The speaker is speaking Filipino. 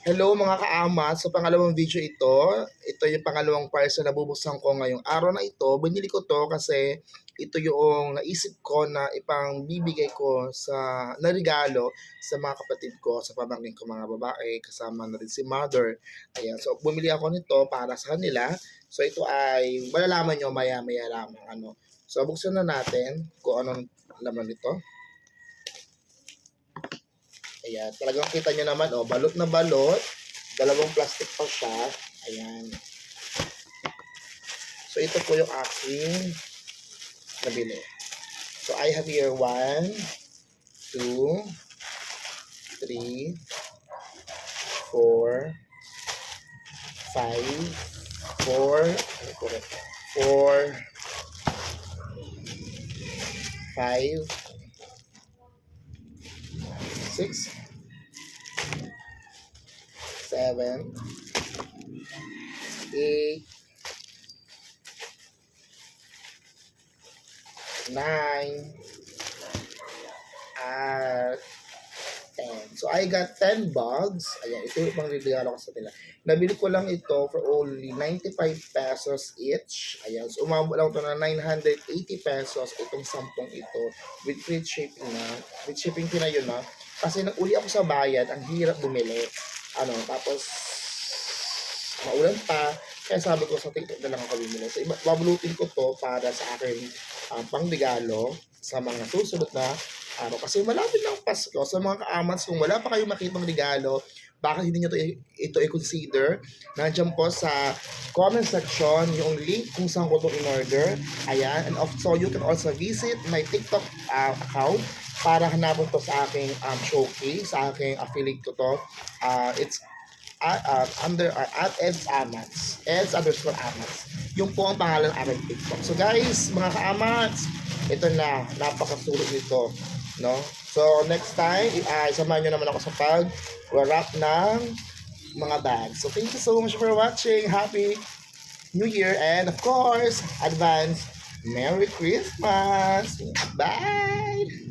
Hello mga kaamat, sa pangalawang video ito yung pangalawang parcel na bubuksan ko ngayong araw na ito. Binili ko to kasi ito yung naisip ko na ipang bibigay ko na regalo sa mga kapatid ko, sa pamangkin ko mga babae, kasama na rin si mother. Ayan, so bumili ako nito para sa kanila. So ito ay malalaman nyo maya-maya lamang. So buksan na natin kung anong laman nito. Ayan, talagang kita nyo naman, balot na balot. Dalawang plastic pa siya. Ayan. So, ito po yung aking nabili. So, I have here 1, 2, 3, 4, 5, 4, 5, 6, 7, 8, 9, at 10. So, I got 10 bags. Ayan, ito yung pang regalo ko sa nila. Nabili ko lang ito for only 95 pesos each. Ayan, so umabot lang ito na 980 pesos itong 10 ito with free shipping na. With shipping fee na yun na. Kasi nang uli ako sa bayad, ang hirap bumili. Tapos maulan pa, kaya sabi ko sa TikTok na lang ako bumili. So, babulutin ko to para sa akin pangregalo sa mga susunod na araw. Kasi malapit ng Pasko, sa mga kaamats, kung wala pa kayong makitang regalo, bakit hindi nyo ito i-consider? Nandiyan po sa comment section yung link kung saan ko ito in-order. Ayan. And also, you can also visit my TikTok account para hanapin to sa aking showcase, sa aking affiliate ko to. It's under at Eds Amats. Eds_Amats. Yung po ang pangalan ng aking TikTok. So guys, mga kaamats, ito na, napakasulit nito. No? So next time, samahan nyo naman ako sa pag-wrap ng mga bags. So thank you so much for watching. Happy New Year and of course, advance Merry Christmas. Bye!